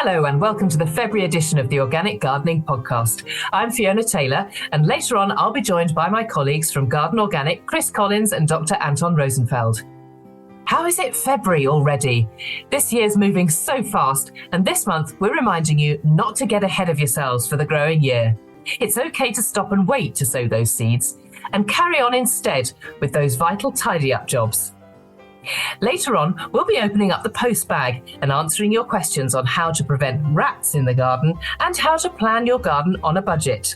Hello and welcome to the February edition of the Organic Gardening Podcast. I'm Fiona Taylor, and later on I'll be joined by my colleagues from Garden Organic, Chris Collins and Dr. Anton Rosenfeld. How is it February already? This year's moving so fast, and this month we're reminding you not to get ahead of yourselves for the growing year. It's okay to stop and wait to sow those seeds, and carry on instead with those vital tidy-up jobs. Later on, we'll be opening up the post bag and answering your questions on how to prevent rats in the garden and how to plan your garden on a budget.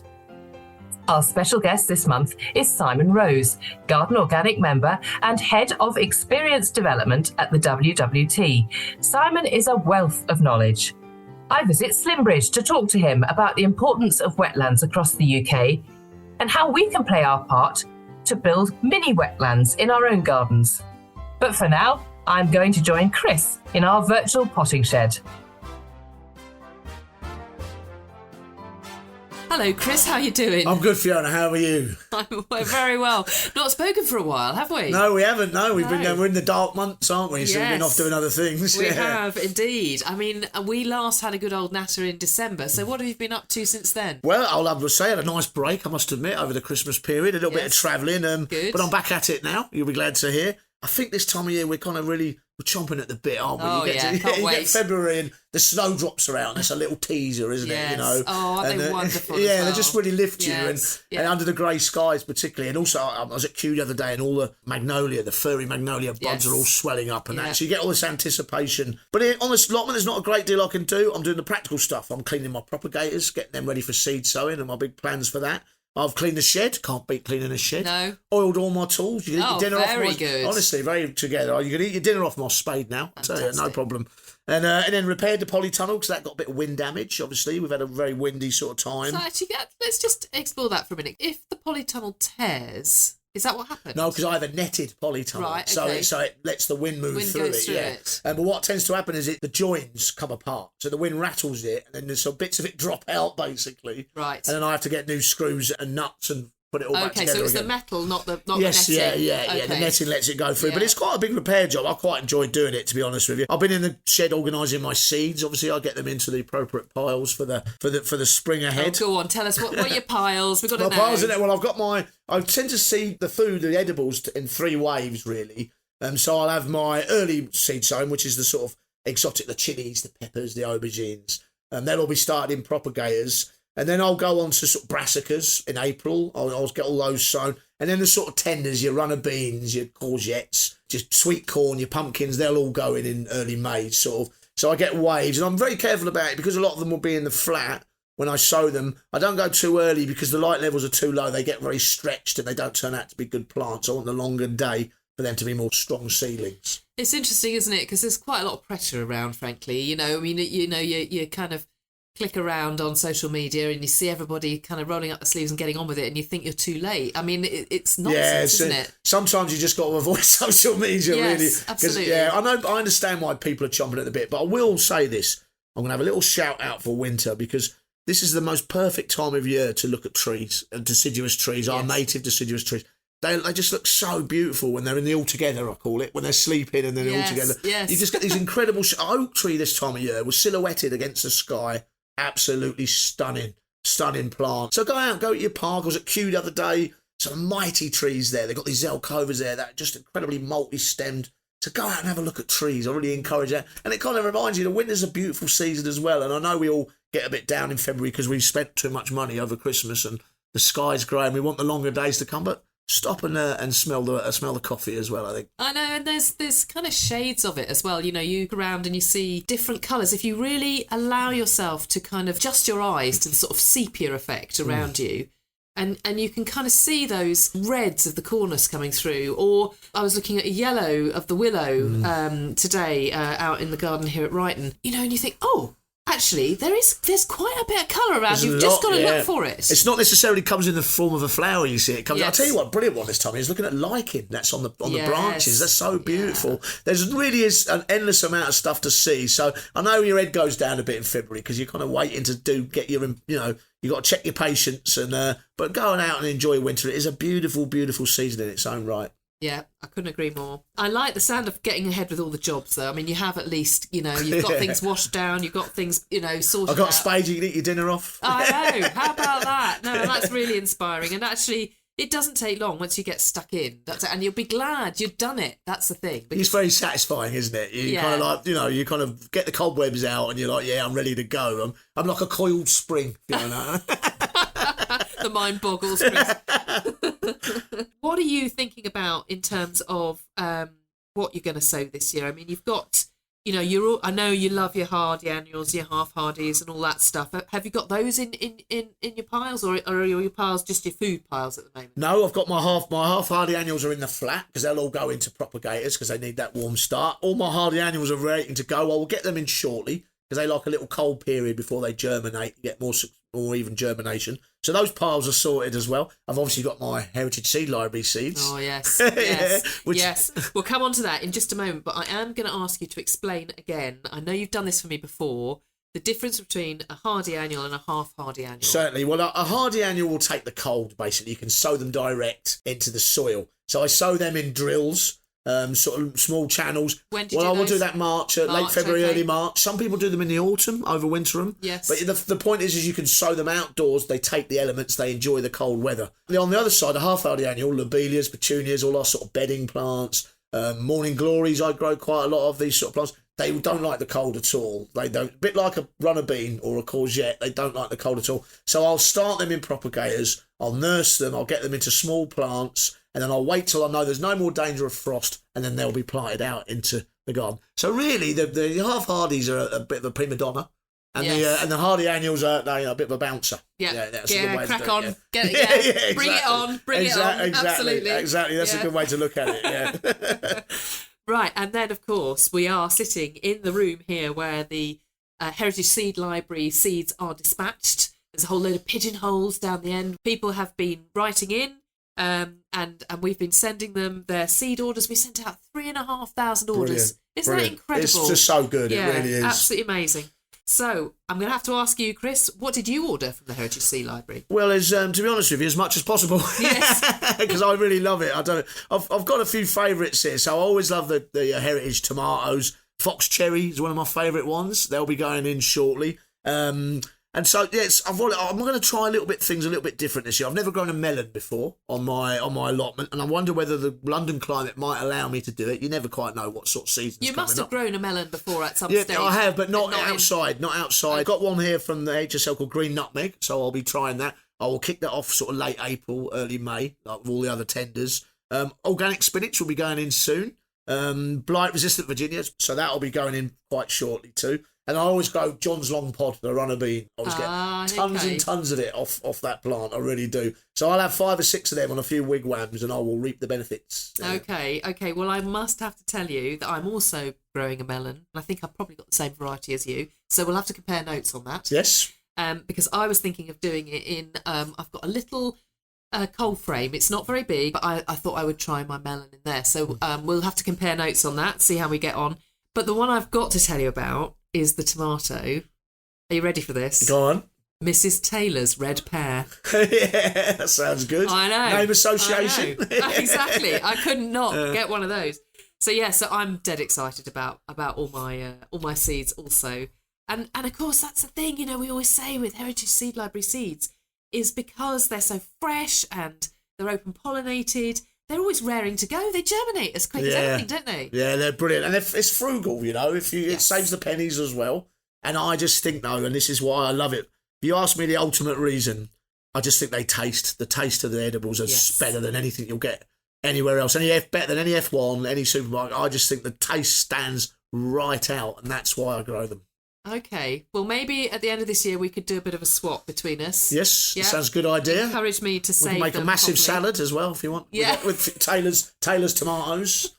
Our special guest this month is Simon Rose, Garden Organic member and Head of Experience Development at the WWT. Simon is a wealth of knowledge. I visit Slimbridge to talk to him about the importance of wetlands across the UK and how we can play our part to build mini wetlands in our own gardens. But for now, I'm going to join Chris in our virtual potting shed. Hello, Chris. How are you doing? I'm good, Fiona. How are you? We're very well. Not spoken for a while, have we? No, we haven't. No, we're in the dark months, aren't we? So we've been off doing other things. We have, indeed. I mean, we last had a good old natter in December. So what have you been up to since then? Well, I'll have to say, I had a nice break, I must admit, over the Christmas period. A little bit of travelling. Good. But I'm back at it now. You'll be glad to hear. I think this time of year we're kind of we're chomping at the bit, aren't we? Can't you wait. get February and the snowdrops are out and it's a little teaser, isn't it? You know? Oh, aren't they wonderful? Yeah, they just really lift you and under the grey skies particularly. And also I was at Kew the other day and all the magnolia, the furry magnolia buds are all swelling up and that. So you get all this anticipation. But on this allotment there's not a great deal I can do. I'm doing the practical stuff. I'm cleaning my propagators, getting them ready for seed sowing and my big plans for that. I've cleaned the shed. Can't beat cleaning a shed. No. Oiled all my tools. You can eat your dinner off my... good. Honestly, very together. You can eat your dinner off my spade now. I tell you, no problem. And then repaired the polytunnel because that got a bit of wind damage, obviously. We've had a very windy sort of time. So actually, let's just explore that for a minute. If the polytunnel tears... Is that what happened? No, because I have a netted polytunnel, right, okay. so it lets the wind move through it. But what tends to happen is the joins come apart, so the wind rattles it, and then there's some bits of it drop out basically. Right. And then I have to get new screws and nuts and put it all back together. Okay, so it's again. The metal, not the yes, netting. Yeah. Okay. The netting lets it go through, but it's quite a big repair job. I quite enjoyed doing it, to be honest with you. I've been in the shed organising my seeds. Obviously, I get them into the appropriate piles for the spring ahead. Oh, go on, tell us what are your piles? We've got to know. Piles in there. Well, I've got I tend to seed the food, the edibles, in 3 waves really. So I'll have my early seed sowing, which is the sort of exotic, the chilies, the peppers, the aubergines, and they'll all be started in propagators. And then I'll go on to sort of brassicas in April. I'll get all those sown. And then the sort of tenders, your runner beans, your courgettes, just sweet corn, your pumpkins, they'll all go in early May, sort of. So I get waves. And I'm very careful about it because a lot of them will be in the flat when I sow them. I don't go too early because the light levels are too low. They get very stretched and they don't turn out to be good plants. I want the longer day for them to be more strong seedlings. It's interesting, isn't it? Because there's quite a lot of pressure around, frankly. You kind of click around on social media and you see everybody kind of rolling up the sleeves and getting on with it and you think you're too late. I mean, it's nonsense, isn't it? Sometimes you just got to avoid social media, really. Yes, absolutely. I understand why people are chomping at the bit, but I will say this. I'm going to have a little shout out for winter because this is the most perfect time of year to look at trees, deciduous trees, our native deciduous trees. They just look so beautiful when they're in the all together, I call it, when they're sleeping and then they're all together. Yes. You just get these incredible... oak tree this time of year was silhouetted against the sky. Absolutely stunning plant. So go out, go to your park. I was at Kew the other day. Some mighty trees there. They've got these zelkovas there that are just incredibly multi-stemmed. So go out and have a look at trees. I really encourage that. And it kind of reminds you the winter's a beautiful season as well. And I know we all get a bit down in February because we've spent too much money over Christmas and the sky's grey and we want the longer days to come. But stop and smell the coffee as well, I think. I know, and there's kind of shades of it as well. You know, you go around and you see different colours. If you really allow yourself to kind of adjust your eyes to the sort of sepia effect around you, and you can kind of see those reds of the cornus coming through. Or I was looking at a yellow of the willow today out in the garden here at Brighton. You know, and you think, oh, actually, there's quite a bit of colour around. You've just got to look for it. It's not necessarily comes in the form of a flower, you see. It comes. I'll tell you what, brilliant one this time is looking at lichen that's on the branches. That's so beautiful. Yeah. There's really is an endless amount of stuff to see. So I know your head goes down a bit in February because you're kind of waiting to get your, you've got to check your patience. But going out and enjoy winter, it is a beautiful, beautiful season in its own right. Yeah, I couldn't agree more. I like the sound of getting ahead with all the jobs, though. I mean, you have at least, you've got things washed down, you've got things, sorted out. I've got a spade, you can eat your dinner off. I know. How about that? No, that's really inspiring. And actually, it doesn't take long once you get stuck in. And you'll be glad you've done it. That's the thing. It's very satisfying, isn't it? You kind of like, you kind of get the cobwebs out and you're like, yeah, I'm ready to go. I'm like a coiled spring, The mind boggles, Chris. What are you thinking about in terms of what you're going to sow this year? I mean, you've got, I know you love your hardy annuals, your half hardies and all that stuff. Have you got those in your piles, or are your piles just your food piles at the moment? No, I've got my half hardy annuals are in the flat because they'll all go into propagators because they need that warm start. All my hardy annuals are waiting to go. I will get them in shortly because they like a little cold period before they germinate to get more even germination. So those piles are sorted as well. I've obviously got my Heritage Seed Library seeds. Oh, yes. Yes. Yes. We'll come on to that in just a moment, but I am going to ask you to explain again. I know you've done this for me before, the difference between a hardy annual and a half hardy annual. Certainly. Well, a hardy annual will take the cold, basically. You can sow them direct into the soil. So I sow them in drills. Sort of small channels. When did you I will do that March, late February, okay. Early March. Some people do them in the autumn, overwinter them. Yes. But the point is you can sow them outdoors. They take the elements. They enjoy the cold weather. On the other side, a half-hardy annual, lobelias, petunias, all our sort of bedding plants, morning glories. I grow quite a lot of these sort of plants. They don't like the cold at all. They don't. A bit like a runner bean or a courgette. They don't like the cold at all. So I'll start them in propagators. I'll nurse them. I'll get them into small plants. And then I'll wait till I know there's no more danger of frost, and then they'll be planted out into the garden. So really, the half-hardies are a bit of a prima donna, and the hardy annuals are a bit of a bouncer. Yeah, that's a good way crack to do on. it, Get it, bring it on, exactly, absolutely. Exactly, that's a good way to look at it, yeah. Right, and then, of course, we are sitting in the room here where the Heritage Seed Library seeds are dispatched. There's a whole load of pigeonholes down the end. People have been writing in. And we've been sending them their seed orders. We sent out 3,500 orders. Isn't that incredible? It's just so good. Yeah, it really is. Absolutely amazing. So I'm going to have to ask you, Chris, what did you order from the Heritage Seed Library? Well, to be honest with you, as much as possible. Yes. Because I really love it. I've got a few favourites here. So I always love the Heritage tomatoes. Fox cherry is one of my favourite ones. They'll be going in shortly. And so, yes, I'm going to try things a little bit different this year. I've never grown a melon before on my allotment, and I wonder whether the London climate might allow me to do it. You never quite know what sort of season's coming up. You must have grown a melon before at some stage. Yeah, I have, but not outside. Not outside. I've got one here from the HSL called Green Nutmeg, so I'll be trying that. I will kick that off sort of late April, early May, like with all the other tenders. Organic spinach will be going in soon. Blight-resistant Virginias, so that'll be going in quite shortly too. And I always grow John's Long Pod, the runner bean. I always get tons and tons of it off that plant. I really do. So I'll have 5 or 6 of them on a few wigwams, and I will reap the benefits. Yeah. Okay. Well, I must have to tell you that I'm also growing a melon. I think I've probably got the same variety as you. So we'll have to compare notes on that. Yes. Because I was thinking of doing it in. I've got a little cold frame. It's not very big, but I thought I would try my melon in there. So we'll have to compare notes on that, see how we get on. But the one I've got to tell you about is the tomato. Are you ready for this? Go on. Mrs. Taylor's red pear. Yeah, that sounds good. I know. Name association. I know. Exactly. I could not get one of those. So I'm dead excited about all my seeds also. And of course that's the thing, we always say with Heritage Seed Library seeds is because they're so fresh and they're open pollinated. They're always raring to go. They germinate as quick as anything, don't they? Yeah, they're brilliant. And it's frugal, it saves the pennies as well. And I just think, and this is why I love it. If you ask me the ultimate reason, I just think the taste of the edibles is better than anything you'll get anywhere else. Better than any F1, any supermarket. I just think the taste stands right out, and that's why I grow them. Okay. Well, maybe at the end of this year we could do a bit of a swap between us. Yes, that sounds a good idea. Encourage me to save them. We can make a massive salad as well if you want. Yeah. With Taylor's tomatoes.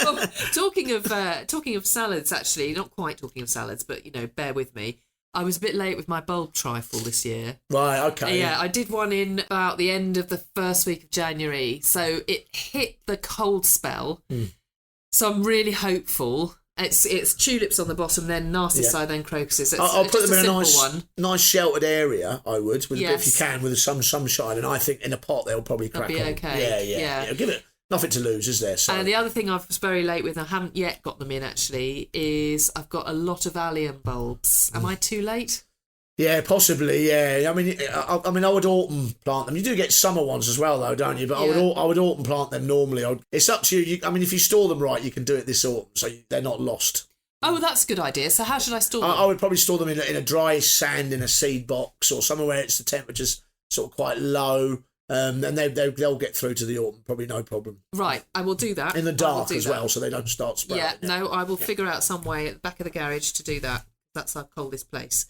Well, talking of salads, actually, not quite talking of salads, but bear with me. I was a bit late with my bulb trifle this year. Right, okay. Yeah, I did one in about the end of the first week of January, so it hit the cold spell. So I'm really hopeful. It's tulips on the bottom, then narcissi, then crocuses. I'll put them in a nice sheltered area. I would, if you can, with some sunshine. And I think in a pot they'll probably crack be on. okay. Yeah. Give it nothing to lose, is there? So. And the other thing I was very late with, I haven't yet got them in actually, is I've got a lot of allium bulbs. Am I too late? Yeah, possibly. Yeah, I mean, I would autumn plant them. You do get summer ones as well, though, don't you? But I would autumn plant them normally. It's up to you. I mean, if you store them right, you can do it this autumn, so they're not lost. Oh, well, that's a good idea. So how should I store them? I would probably store them in a dry sand in a seed box or somewhere where it's the temperature's sort of quite low. And they'll get through to the autumn, probably no problem. Right, I will do that. In the dark as well, so they don't start sprouting. Yeah, no, I will figure out some way at the back of the garage to do that. That's our coldest place.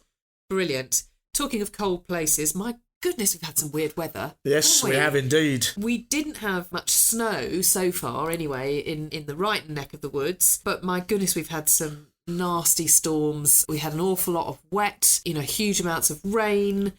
Brilliant. Talking of cold places, my goodness, we've had some weird weather. Yes, we have indeed. We didn't have much snow so far, anyway, in the right neck of the woods. But my goodness, we've had some nasty storms. We had an awful lot of wet, huge amounts of rain.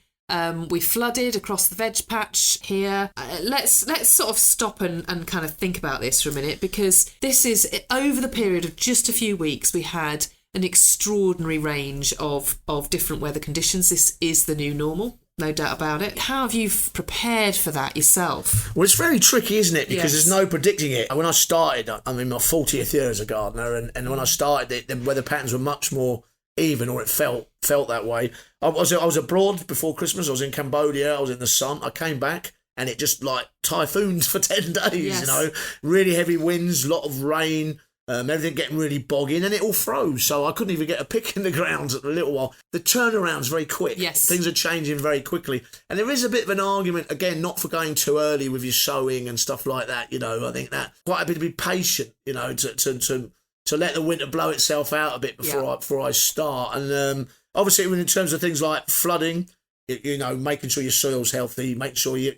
We flooded across the veg patch here. Let's sort of stop and kind of think about this for a minute, because this is, over the period of just a few weeks, we had an extraordinary range of different weather conditions. This is the new normal, no doubt about it. How have you prepared for that yourself? Well, it's very tricky, isn't it? Because Yes. there's no predicting it. When I started, I'm in my 40th year as a gardener, and when I started, the weather patterns were much more even, or it felt that way. I was abroad before Christmas. I was in Cambodia. I was in the sun. I came back, and it just like typhooned for 10 days. Yes. Really heavy winds, a lot of rain. Everything getting really boggy, and then it all froze, so I couldn't even get a pick in the ground for a little while. The turnaround's very quick. Yes. Things are changing very quickly. And there is a bit of an argument, again, not for going too early with your sowing and stuff like that, I think that quite a bit to be patient, to let the winter blow itself out a bit before I start. And obviously, in terms of things like flooding, making sure your soil's healthy, make sure you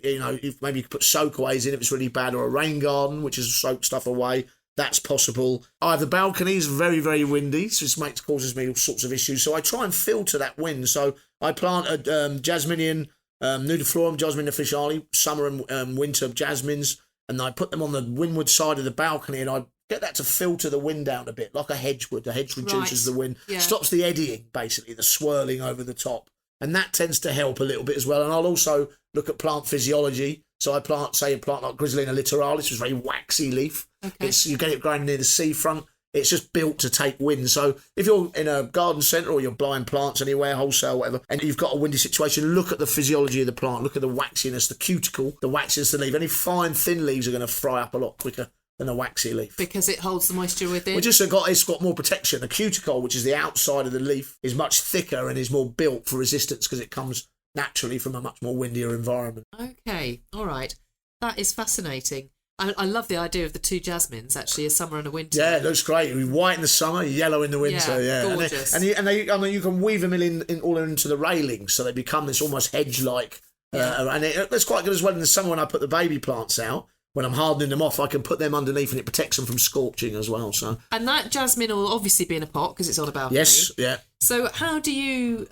maybe you can put soakaways in if it's really bad, or a rain garden, which is soak stuff away. That's possible. I have the balconies, very, very windy, so this causes me all sorts of issues. So I try and filter that wind. So I plant a Jasminian, Nudiflorum, Jasmine officiale, summer and winter jasmines, and I put them on the windward side of the balcony, and I get that to filter the wind down a bit, like a hedge would. The hedge reduces the wind, stops the eddying, basically, the swirling over the top. And that tends to help a little bit as well. And I'll also look at plant physiology. So I plant like Griselina littoralis, which is a very waxy leaf. Okay. You get it growing near the seafront. It's just built to take wind. So if you're in a garden centre or you're buying plants anywhere, wholesale, whatever, and you've got a windy situation, look at the physiology of the plant. Look at the waxiness, the cuticle, the waxiness of the leaf. Any fine, thin leaves are going to fry up a lot quicker than a waxy leaf. Because it holds the moisture within? Well, it's got more protection. The cuticle, which is the outside of the leaf, is much thicker and is more built for resistance because it comes naturally from a much more windier environment. Okay, all right. That is fascinating. I love the idea of the two jasmines, actually, a summer and a winter. Yeah, it looks great. White in the summer, yellow in the winter. Yeah, gorgeous. And you can weave them in all into the railings, so they become this almost hedge-like. And it's quite good as well in the summer when I put the baby plants out. When I'm hardening them off, I can put them underneath, and it protects them from scorching as well. So. And that jasmine will obviously be in a pot because it's on a balcony. Yes, yeah. So how do you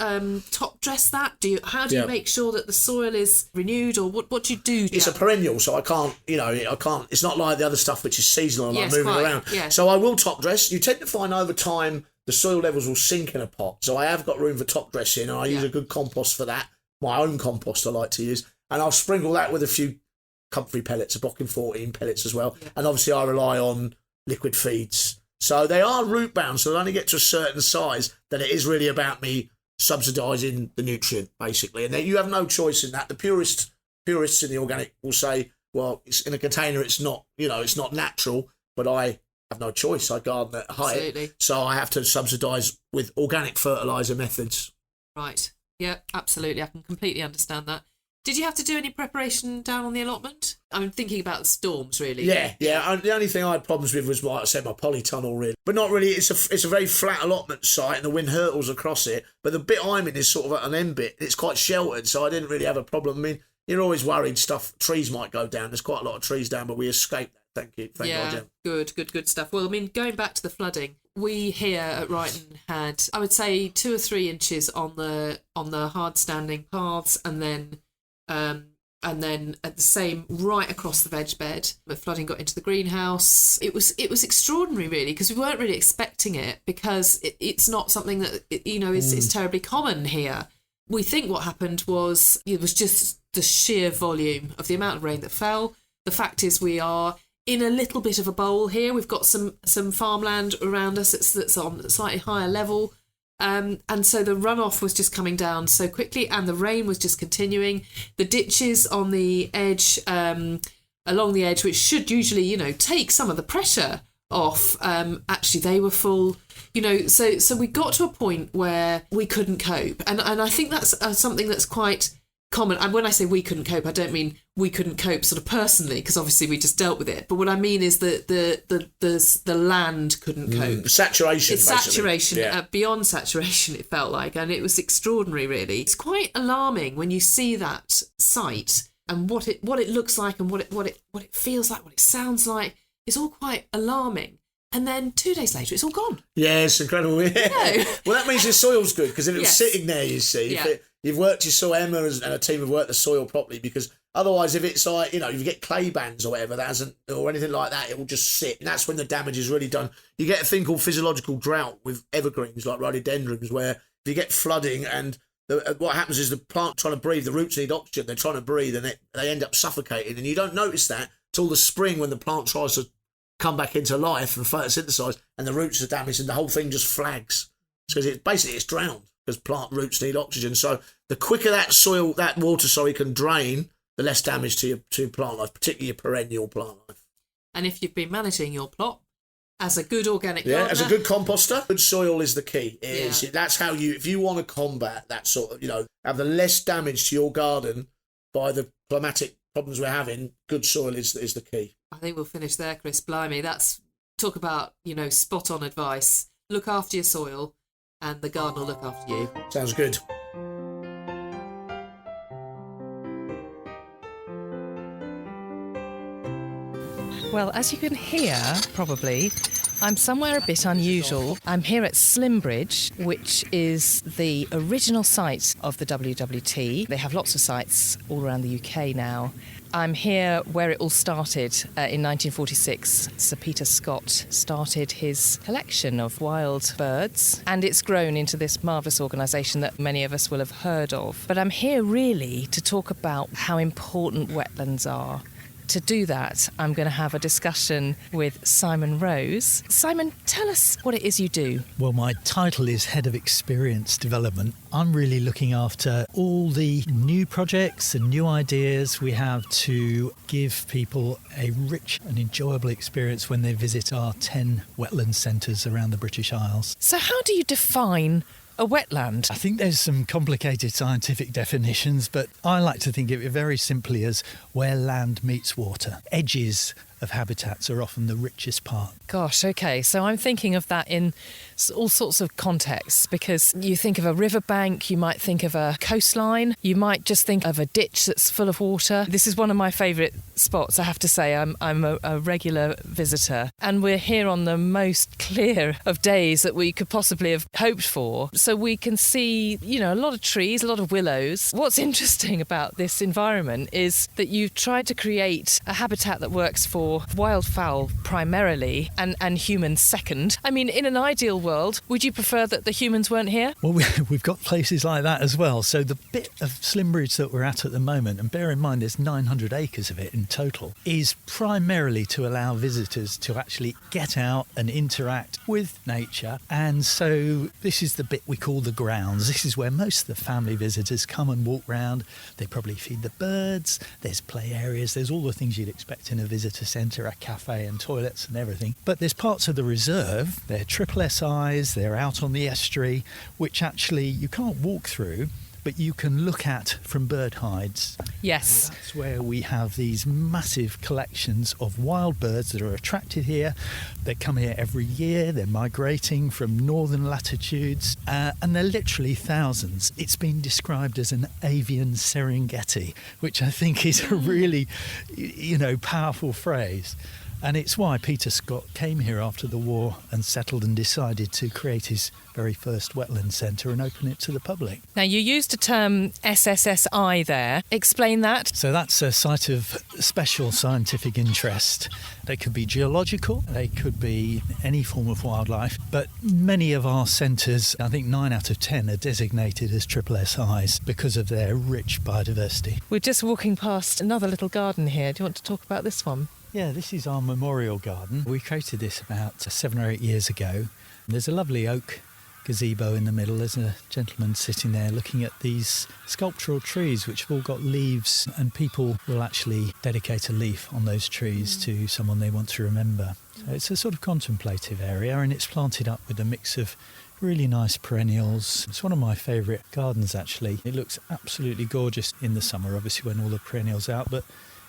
top dress that? How do you make sure that the soil is renewed, or what do you do? It's a perennial, so I can't. It's not like the other stuff which is seasonal and I'm moving around. Yeah. So I will top dress. You tend to find over time the soil levels will sink in a pot. So I have got room for top dressing, and I use a good compost for that. My own compost I like to use, and I'll sprinkle that with a few comfrey pellets, a Bocking 14 pellets as well. Yeah. And obviously I rely on liquid feeds. So they are root bound, so they only get to a certain size that it is really about me subsidising the nutrient, basically. And then you have no choice in that. The purists in the organic will say, well, it's in a container, it's not, it's not natural, but I have no choice. I garden at height. Absolutely. So I have to subsidise with organic fertiliser methods. Right. Yeah, absolutely. I can completely understand that. Did you have to do any preparation down on the allotment? I'm thinking about the storms, really. Yeah. The only thing I had problems with was, like I said, my polytunnel, really. But not really. It's a very flat allotment site, and the wind hurtles across it. But the bit I'm in is sort of at an end bit. It's quite sheltered, so I didn't really have a problem. I mean, you're always worried trees might go down. There's quite a lot of trees down, but we escaped that. Thank you. Thank God, good stuff. Well, I mean, going back to the flooding, we here at Brighton had, I would say, 2 or 3 inches on the hard standing paths, and then at the same right across the veg bed. The flooding got into the greenhouse. It was extraordinary, really, because we weren't really expecting it, because it's not something that is terribly common here. We think what happened was it was just the sheer volume of the amount of rain that fell. The fact is we are in a little bit of a bowl here. We've got some farmland around us that's on a slightly higher level. And so the runoff was just coming down so quickly, and the rain was just continuing. The ditches on the edge, along the edge, which should usually, take some of the pressure off, actually they were full. So we got to a point where we couldn't cope, and I think that's something that's quite common. And when I say we couldn't cope, I don't mean we couldn't cope sort of personally, because obviously we just dealt with it. But what I mean is that the land couldn't cope. Saturation. It's basically. saturation, beyond saturation. It felt like, and it was extraordinary. Really, it's quite alarming when you see that site and what it looks like and what it feels like, what it sounds like. It's all quite alarming. And then 2 days later, it's all gone. Yeah, it's incredible. Yeah. Well, that means your soil's good, because if it was sitting there, you see, you've worked your soil, Emma and a team have worked the soil properly, because otherwise, if it's like, if you get clay bands or whatever, that hasn't, or anything like that, it will just sit. And that's when the damage is really done. You get a thing called physiological drought with evergreens like rhododendrons, where if you get flooding and what happens is the plant trying to breathe, the roots need oxygen, they're trying to breathe, and they end up suffocating. And you don't notice that till the spring, when the plant tries to come back into life and photosynthesize, and the roots are damaged, and the whole thing just flags. Because it's drowned, because plant roots need oxygen. So the quicker that water can drain, the less damage to your plant life, particularly your perennial plant life. And if you've been managing your plot as a good organic gardener, as a good composter, good soil is the key. That's how if you want to combat that sort of, have the less damage to your garden by the climatic problems we're having, good soil is the key. I think we'll finish there, Chris. Blimey, that's talk about, spot on advice. Look after your soil, and the garden will look after you. Sounds good. Well, as you can hear, probably, I'm somewhere a bit unusual. I'm here at Slimbridge, which is the original site of the WWT. They have lots of sites all around the UK now. I'm here where it all started in 1946. Sir Peter Scott started his collection of wild birds, and it's grown into this marvellous organisation that many of us will have heard of. But I'm here really to talk about how important wetlands are. To do that, I'm going to have a discussion with Simon Rose. Simon, tell us what it is you do. Well, my title is Head of Experience Development. I'm really looking after all the new projects and new ideas we have to give people a rich and enjoyable experience when they visit our 10 wetland centres around the British Isles. So how do you define a wetland? I think there's some complicated scientific definitions, but I like to think of it very simply as where land meets water. Edges of habitats are often the richest part. Gosh, OK, so I'm thinking of that in all sorts of contexts, because you think of a riverbank, you might think of a coastline, you might just think of a ditch that's full of water. This is one of my favourite spots, I have to say. I'm a regular visitor, and we're here on the most clear of days that we could possibly have hoped for. So we can see, a lot of trees, a lot of willows. What's interesting about this environment is that you've tried to create a habitat that works for wildfowl primarily and humans second. I mean, in an ideal world, would you prefer that the humans weren't here? Well, we've got places like that as well. So the bit of Slimbridge that we're at the moment, and bear in mind there's 900 acres of it in total, is primarily to allow visitors to actually get out and interact with nature. And so this is the bit we call the grounds. This is where most of the family visitors come and walk round. They probably feed the birds. There's play areas. There's all the things you'd expect in a visitor centre, a cafe and toilets and everything. But there's parts of the reserve, they're triple SIs, they're out on the estuary, which actually you can't walk through, but you can look at from bird hides. Yes. And that's where we have these massive collections of wild birds that are attracted here. They come here every year, they're migrating from northern latitudes, and they're literally thousands. It's been described as an avian Serengeti, which I think is a really, powerful phrase. And it's why Peter Scott came here after the war and settled and decided to create his very first wetland centre and open it to the public. Now, you used a term SSSI there. Explain that. So that's a site of special scientific interest. They could be geological, they could be any form of wildlife, but many of our centres, I think 9 out of 10, are designated as triple SIs because of their rich biodiversity. We're just walking past another little garden here. Do you want to talk about this one? Yeah, this is our memorial garden. We created this about 7 or 8 years ago. There's a lovely oak gazebo in the middle. There's a gentleman sitting there looking at these sculptural trees which have all got leaves, and people will actually dedicate a leaf on those trees to someone they want to remember. So it's a sort of contemplative area, and it's planted up with a mix of really nice perennials. It's one of my favourite gardens actually. It looks absolutely gorgeous in the summer, obviously when all the perennials are out, but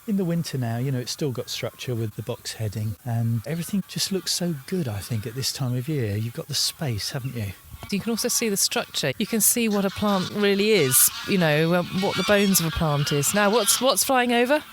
in the winter now, it's still got structure with the box heading, and everything just looks so good, I think, at this time of year. You've got the space, haven't you? You can also see the structure. You can see what a plant really is, what the bones of a plant is. Now, what's flying over?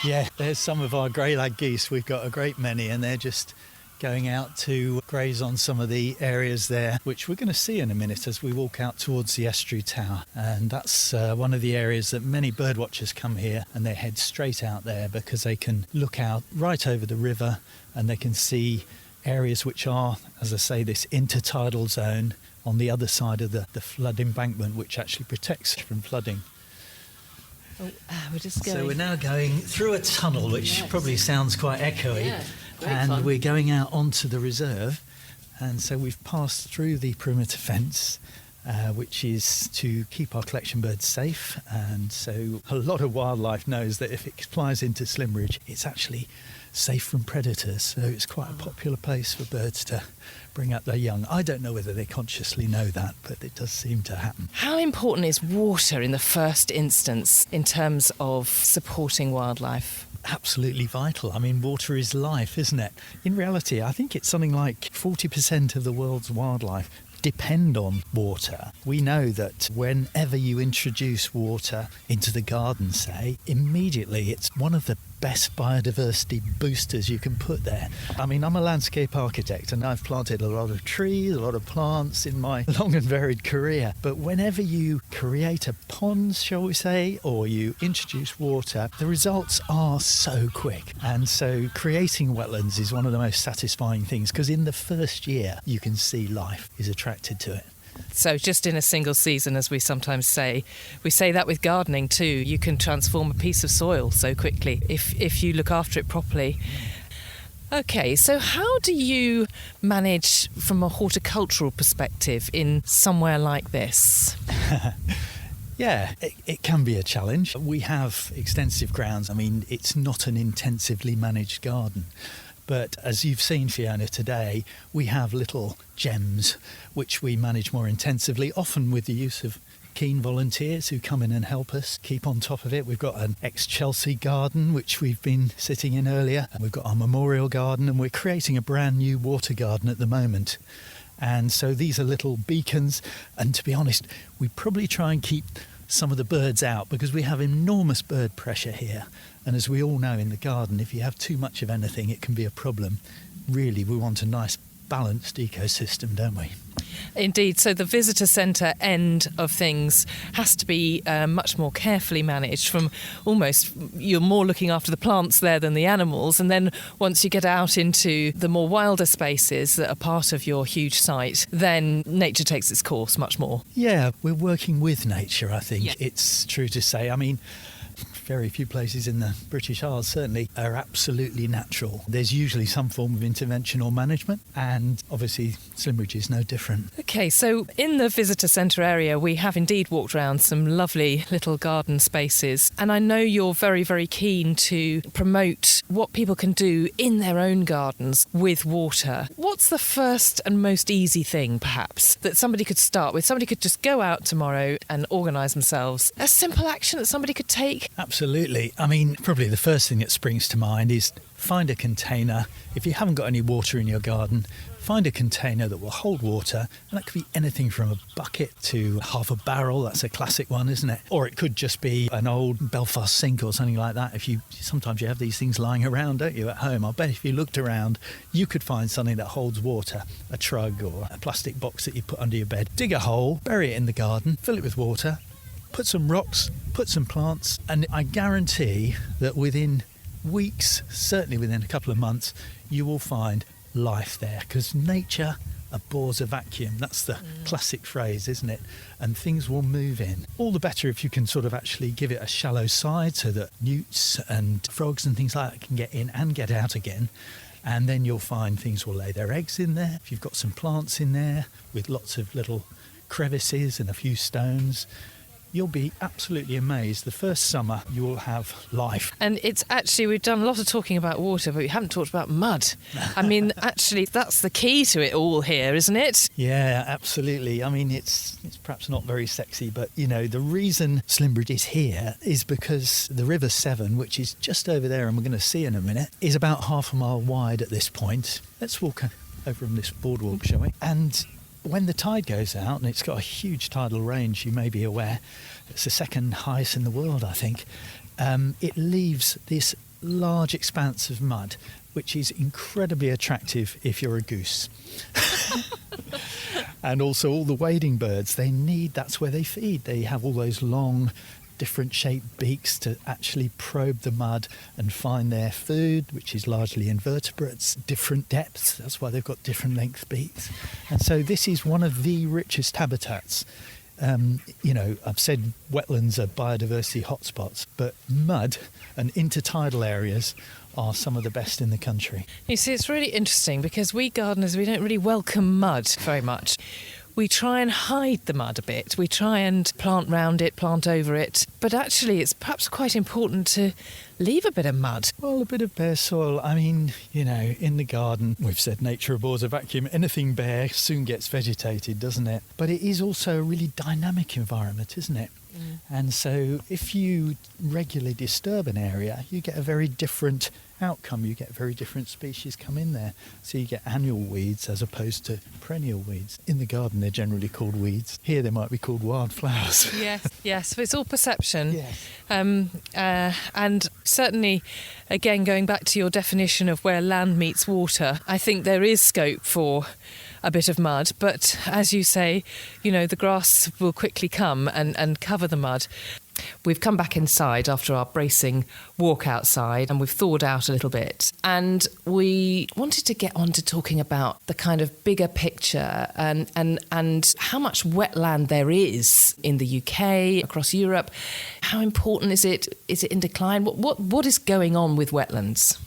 Yeah, there's some of our grey-lag geese. We've got a great many, and they're just going out to graze on some of the areas there, which we're going to see in a minute as we walk out towards the estuary tower. And that's one of the areas that many birdwatchers come here, and they head straight out there because they can look out right over the river and they can see areas which are, as I say, this intertidal zone on the other side of the flood embankment, which actually protects from flooding. We're just going. So we're now going through a tunnel, which probably sounds quite echoey. Yeah, great and fun. We're going out onto the reserve, and so we've passed through the perimeter fence, which is to keep our collection birds safe. And so a lot of wildlife knows that if it flies into Slimbridge, it's actually safe from predators. So it's quite a popular place for birds to bring up their young. I don't know whether they consciously know that, but it does seem to happen. How important is water in the first instance in terms of supporting wildlife? Absolutely vital. I mean, water is life, isn't it? In reality, I think it's something like 40% of the world's wildlife depend on water. We know that whenever you introduce water into the garden, say, immediately it's one of the best biodiversity boosters you can put there. I mean, I'm a landscape architect and I've planted a lot of trees, a lot of plants in my long and varied career. But whenever you create a pond, shall we say, or you introduce water, the results are so quick. And so creating wetlands is one of the most satisfying things, because in the first year you can see life is attracted to it. So just in a single season, as we sometimes say, we say that with gardening too. You can transform a piece of soil so quickly if you look after it properly. Okay, so how do you manage from a horticultural perspective in somewhere like this? Yeah, it can be a challenge. We have extensive grounds. I mean, it's not an intensively managed garden. But as you've seen, Fiona, today, we have little gems which we manage more intensively, often with the use of keen volunteers who come in and help us keep on top of it. We've got an ex-Chelsea garden, which we've been sitting in earlier. And we've got our memorial garden, and we're creating a brand new water garden at the moment. And so these are little beacons. And to be honest, we probably try and keep some of the birds out because we have enormous bird pressure here. And as we all know in the garden, if you have too much of anything, it can be a problem. Really, we want a nice balanced ecosystem, don't we? Indeed. So the visitor centre end of things has to be much more carefully managed. From almost, you're more looking after the plants there than the animals. And then once you get out into the more wilder spaces that are part of your huge site, then nature takes its course much more. Yeah, we're working with nature, I think. Yeah. It's true to say. I mean, very few places in the British Isles certainly are absolutely natural. There's usually some form of intervention or management, and obviously Slimbridge is no different. Okay, so in the visitor centre area, we have indeed walked around some lovely little garden spaces, and I know you're very, very keen to promote what people can do in their own gardens with water. What's the first and most easy thing, perhaps, that somebody could start with? Somebody could just go out tomorrow and organise themselves. A simple action that somebody could take? Absolutely. I mean, probably the first thing that springs to mind is find a container. If you haven't got any water in your garden, find a container that will hold water, and that could be anything from a bucket to half a barrel. That's a classic one, isn't it? Or it could just be an old Belfast sink or something like that. Sometimes you have these things lying around, don't you, at home? I bet if you looked around, you could find something that holds water, a trug or a plastic box that you put under your bed. Dig a hole, bury it in the garden, fill it with water, put some rocks, put some plants, and I guarantee that within weeks, certainly within a couple of months, you will find life there, because nature abhors a vacuum. That's the classic phrase, isn't it? And things will move in. All the better if you can sort of actually give it a shallow side so that newts and frogs and things like that can get in and get out again. And then you'll find things will lay their eggs in there. If you've got some plants in there with lots of little crevices and a few stones, you'll be absolutely amazed. The first summer you will have life. And it's actually, we've done a lot of talking about water, but we haven't talked about mud. I mean, actually, that's the key to it all here, isn't it? Yeah, absolutely. I mean, it's perhaps not very sexy, but, you know, the reason Slimbridge is here is because the River Severn, which is just over there and we're going to see in a minute, is about half a mile wide at this point. Let's walk over on this boardwalk, shall we? And when the tide goes out, and it's got a huge tidal range, you may be aware, it's the second highest in the world, I think, it leaves this large expanse of mud, which is incredibly attractive if you're a goose. And also all the wading birds, that's where they feed. They have all those long, different shaped beaks to actually probe the mud and find their food, which is largely invertebrates, different depths. That's why they've got different length beaks. And so this is one of the richest habitats. You know, I've said wetlands are biodiversity hotspots, but mud and intertidal areas are some of the best in the country. You see, it's really interesting because we gardeners, we don't really welcome mud very much. We try and hide the mud a bit. We try and plant round it, plant over it. But actually, it's perhaps quite important to leave a bit of mud. Well, a bit of bare soil. I mean, you know, in the garden, we've said nature abhors a vacuum. Anything bare soon gets vegetated, doesn't it? But it is also a really dynamic environment, isn't it? And so if you regularly disturb an area, you get a very different outcome. You get very different species come in there. So you get annual weeds as opposed to perennial weeds. In the garden, they're generally called weeds. Here, they might be called wildflowers. Yes, but it's all perception. Yes. And certainly, again, going back to your definition of where land meets water, I think there is scope for a bit of mud, but as you say, you know, the grass will quickly come and cover the mud. We've come back inside after our bracing walk outside and we've thawed out a little bit, and we wanted to get on to talking about the kind of bigger picture and how much wetland there is in the UK, across Europe. How important is it? Is it in decline? What is going on with wetlands?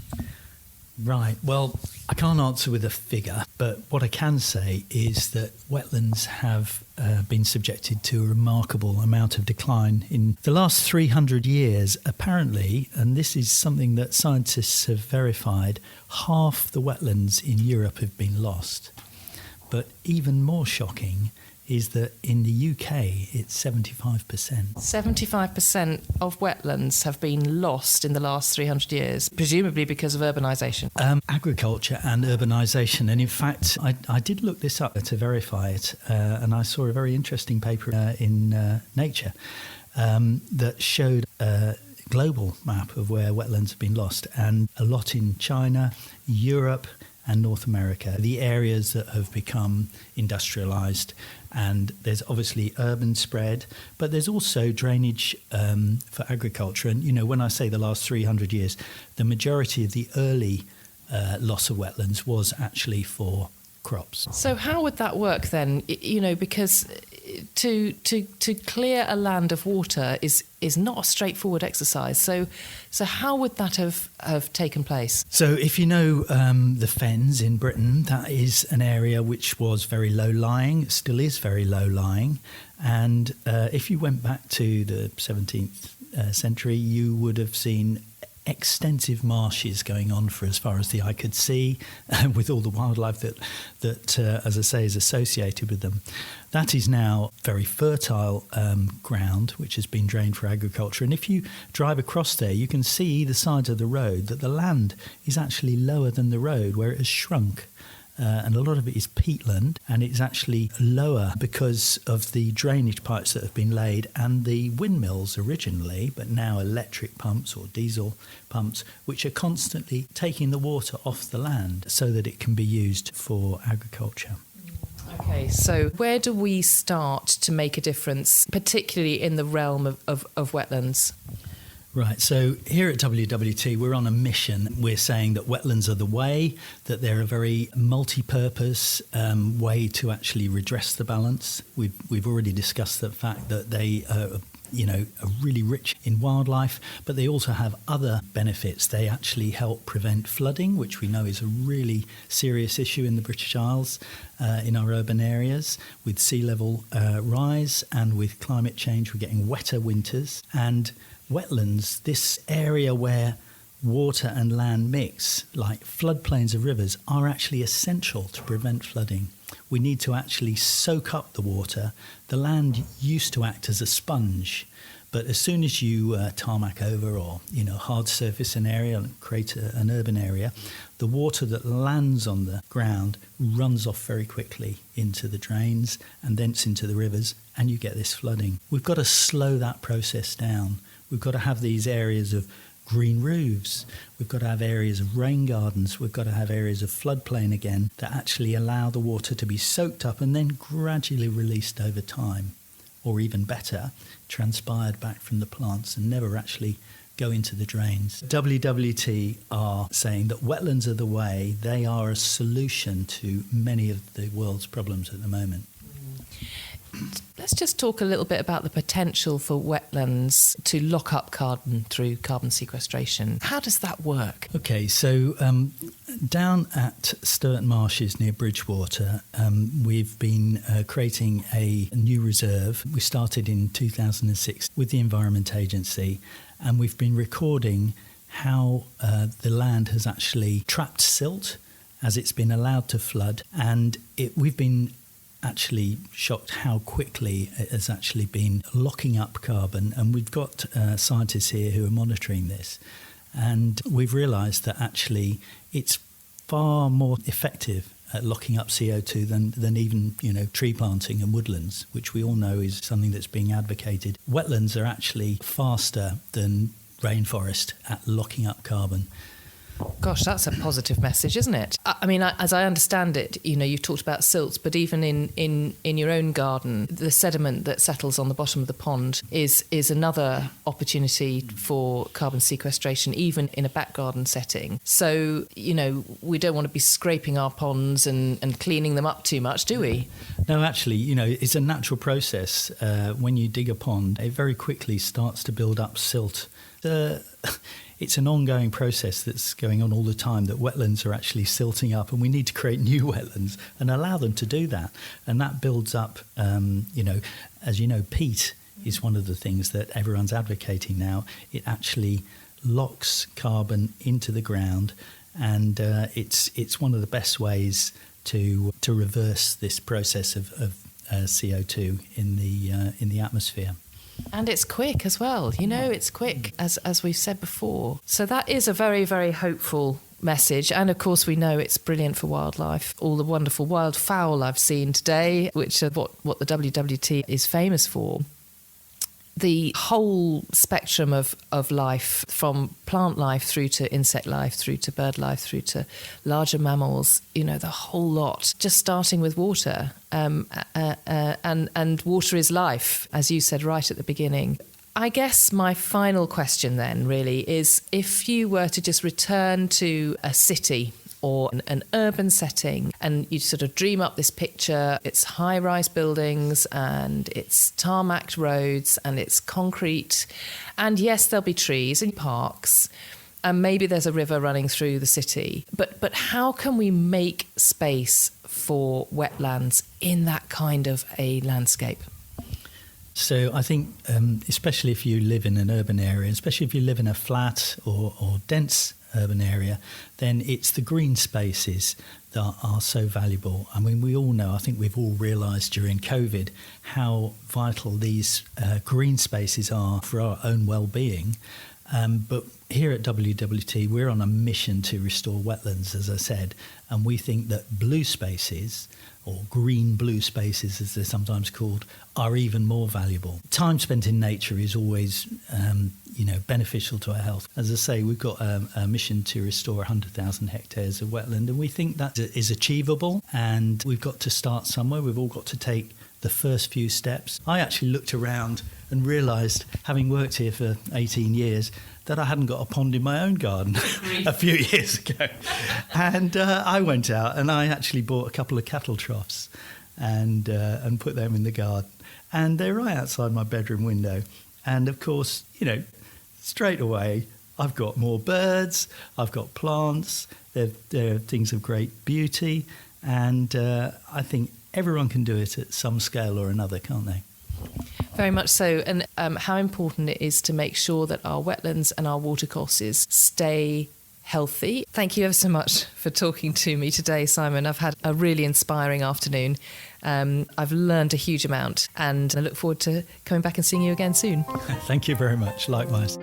Right, well, I can't answer with a figure, but what I can say is that wetlands have been subjected to a remarkable amount of decline in the last 300 years. Apparently, and this is something that scientists have verified, half the wetlands in Europe have been lost. But even more shocking is that in the UK, it's 75%. 75% of wetlands have been lost in the last 300 years, presumably because of urbanisation. Agriculture and urbanisation. And in fact, I did look this up to verify it, and I saw a very interesting paper in Nature that showed a global map of where wetlands have been lost, and a lot in China, Europe, and North America, the areas that have become industrialised. And there's obviously urban spread, but there's also drainage for agriculture. And, you know, when I say the last 300 years, the majority of the early loss of wetlands was actually for crops. So how would that work then? You know, because to clear a land of water is not a straightforward exercise. So how would that have taken place? So if you know the Fens in Britain, that is an area which was very low-lying, still is very low-lying. And if you went back to the 17th century, you would have seen extensive marshes going on for as far as the eye could see, with all the wildlife that as I say, is associated with them. That is now very fertile ground, which has been drained for agriculture. And if you drive across there, you can see either side of the road that the land is actually lower than the road, where it has shrunk. And a lot of it is peatland, and it's actually lower because of the drainage pipes that have been laid and the windmills originally, but now electric pumps or diesel pumps, which are constantly taking the water off the land so that it can be used for agriculture. Okay, so where do we start to make a difference, particularly in the realm of wetlands? Right, so here at WWT, we're on a mission. We're saying that wetlands are the way, that they're a very multi-purpose way to actually redress the balance. We've already discussed the fact that they are really rich in wildlife, but they also have other benefits. They actually help prevent flooding, which we know is a really serious issue in the British Isles, in our urban areas. With sea level rise and with climate change, we're getting wetter winters. And wetlands, this area where water and land mix, like floodplains of rivers, are actually essential to prevent flooding. We need to actually soak up the water. The land used to act as a sponge, but as soon as you tarmac over or hard surface an area and create an urban area, the water that lands on the ground runs off very quickly into the drains and thence into the rivers, and you get this flooding. We've got to slow that process down. We've got to have these areas of green roofs. We've got to have areas of rain gardens. We've got to have areas of floodplain again that actually allow the water to be soaked up and then gradually released over time, or even better, transpired back from the plants and never actually go into the drains. WWT are saying that wetlands are the way. They are a solution to many of the world's problems at the moment. Let's just talk a little bit about the potential for wetlands to lock up carbon through carbon sequestration. How does that work? Okay, so down at Sturton Marshes near Bridgewater, we've been creating a new reserve. We started in 2006 with the Environment Agency, and we've been recording how the land has actually trapped silt as it's been allowed to flood, and we've been actually shocked how quickly it has actually been locking up carbon. And we've got scientists here who are monitoring this. And we've realised that actually it's far more effective at locking up CO2 than even, tree planting and woodlands, which we all know is something that's being advocated. Wetlands are actually faster than rainforest at locking up carbon. Gosh, that's a positive message, isn't it? I mean, as I understand it, you've talked about silts, but even in your own garden, the sediment that settles on the bottom of the pond is another opportunity for carbon sequestration, even in a back garden setting. So, we don't want to be scraping our ponds and cleaning them up too much, do we? No, actually, it's a natural process. When you dig a pond, it very quickly starts to build up silt. It's an ongoing process that's going on all the time, that wetlands are actually silting up, and we need to create new wetlands and allow them to do that. And that builds up, as you know, peat is one of the things that everyone's advocating now. It actually locks carbon into the ground, and it's one of the best ways to reverse this process of CO2 in the atmosphere. And it's quick as well. It's quick, as we've said before. So that is a very, very hopeful message. And of course, we know it's brilliant for wildlife. All the wonderful wildfowl I've seen today, which are what the WWT is famous for. The whole spectrum of life, from plant life through to insect life, through to bird life, through to larger mammals, the whole lot, just starting with water. And water is life, as you said right at the beginning. I guess my final question then really is, if you were to just return to a city or an urban setting, and you sort of dream up this picture, it's high-rise buildings and it's tarmacked roads and it's concrete, and yes, there'll be trees and parks, and maybe there's a river running through the city, but how can we make space for wetlands in that kind of a landscape? So I think, especially if you live in an urban area, especially if you live in a flat or dense urban area, then it's the green spaces that are so valuable. I mean, we all know, I think we've all realised during COVID how vital these green spaces are for our own well-being. But here at WWT, we're on a mission to restore wetlands, as I said, and we think that blue spaces, or green blue spaces as they're sometimes called, are even more valuable. Time spent in nature is always beneficial to our health. As I say, we've got a mission to restore 100,000 hectares of wetland, and we think that is achievable, and we've got to start somewhere. We've all got to take the first few steps. I actually looked around and realised, having worked here for 18 years, that I hadn't got a pond in my own garden a few years ago. And I went out and I actually bought a couple of cattle troughs and put them in the garden. And they're right outside my bedroom window. And of course, straight away, I've got more birds, I've got plants, they're things of great beauty. And I think everyone can do it at some scale or another, can't they? Very much so. And how important it is to make sure that our wetlands and our watercourses stay healthy. Thank you ever so much for talking to me today, Simon. I've had a really inspiring afternoon. I've learned a huge amount and I look forward to coming back and seeing you again soon. Thank you very much. Likewise.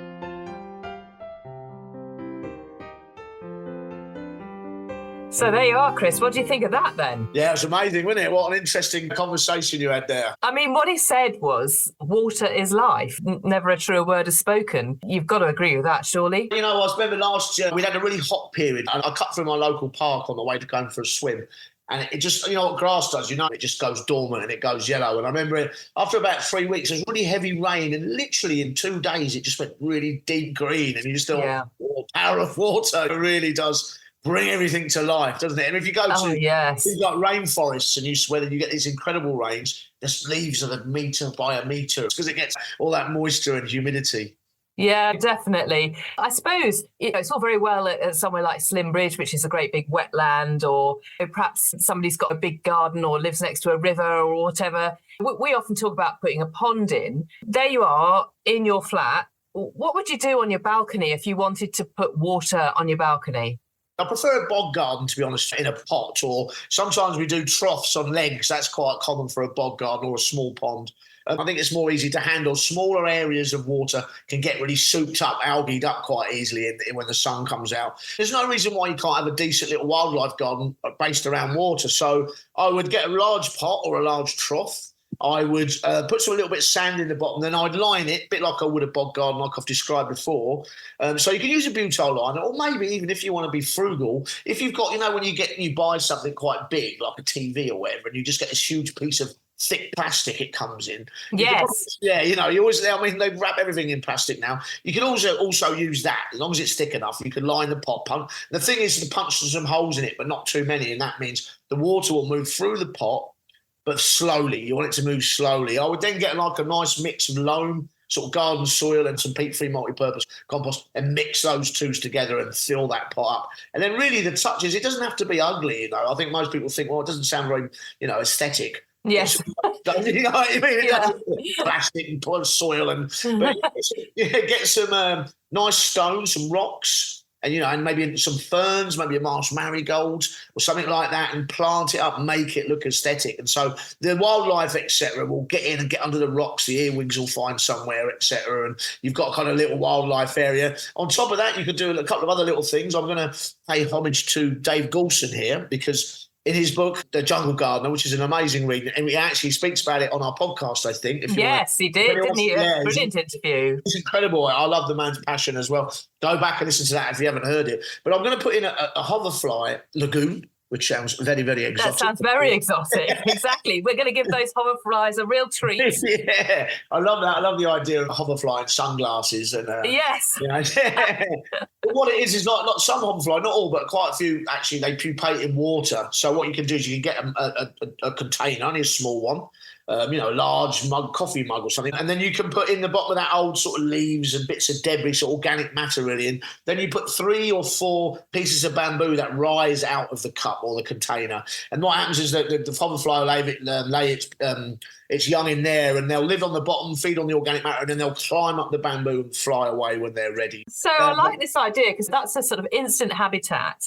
So there you are, Chris. What do you think of that then? Yeah, it was amazing, wasn't it? What an interesting conversation you had there. I mean, what he said was, water is life. Never a truer word is spoken. You've got to agree with that, surely? You know, I remember last year, we'd had a really hot period. And I cut through my local park on the way to going for a swim. And it just, what grass does, it just goes dormant and it goes yellow. And I remember after about 3 weeks, there was really heavy rain. And literally in 2 days, it just went really deep green. And you just thought, the power of water really does bring everything to life, doesn't it? And if you go to you've got rainforests and you swear that you get these incredible rains, the leaves are a metre by a metre because it gets all that moisture and humidity. Yeah, definitely. I suppose it's all very well at somewhere like Slimbridge, which is a great big wetland, or perhaps somebody's got a big garden or lives next to a river or whatever. We often talk about putting a pond in. There you are in your flat. What would you do on your balcony if you wanted to put water on your balcony? I prefer a bog garden, to be honest, in a pot, or sometimes we do troughs on legs. That's quite common for a bog garden or a small pond. I think it's more easy to handle. Smaller areas of water can get really souped up, algaed up quite easily when the sun comes out. There's no reason why you can't have a decent little wildlife garden based around water. So I would get a large pot or a large trough. I would put a little bit of sand in the bottom, then I'd line it, a bit like I would a bog garden, like I've described before. So you can use a butyl liner, or maybe even if you want to be frugal, if you've got, when you buy something quite big, like a TV or whatever, and you just get this huge piece of thick plastic it comes in. Yes. You always, they wrap everything in plastic now. You can also use that, as long as it's thick enough. You can line the pot. The thing is to punch some holes in it, but not too many, and that means the water will move through the pot, but slowly. You want it to move slowly. I would then get like a nice mix of loam, sort of garden soil, and some peat-free multi-purpose compost, and mix those two together and fill that pot up. And then really the touch is, it doesn't have to be ugly, I think most people think, well, it doesn't sound very, aesthetic. Yes. You know what I mean? Yeah. Plastic and put soil but get some nice stones, some rocks, and maybe some ferns, maybe a marsh marigold or something like that, and plant it up and make it look aesthetic. And so the wildlife, etc., will get in and get under the rocks. The earwigs will find somewhere, etc. And you've got kind of little wildlife area. On top of that, you could do a couple of other little things. I'm going to pay homage to Dave Goulson here, because in his book, The Jungle Gardener, which is an amazing read, and he actually speaks about it on our podcast, I think. Yes, he did, didn't he? A brilliant interview. It's incredible. I love the man's passion as well. Go back and listen to that if you haven't heard it. But I'm going to put in a hoverfly lagoon, which sounds very, very exotic. That sounds very exotic. Exactly. We're going to give those hoverflies a real treat. Yeah, I love that. I love the idea of hoverfly and sunglasses. And yes. But what it is not some hoverfly, not all, but quite a few actually, they pupate in water. So what you can do is you can get a container, only a small one, a large mug, coffee mug or something. And then you can put in the bottom of that old sort of leaves and bits of debris, sort of organic matter really. And then you put 3 or 4 pieces of bamboo that rise out of the cup or the container. And what happens is that the hoverfly will lay its young in there, and they'll live on the bottom, feed on the organic matter, and then they'll climb up the bamboo and fly away when they're ready. So I like this idea, because that's a sort of instant habitat.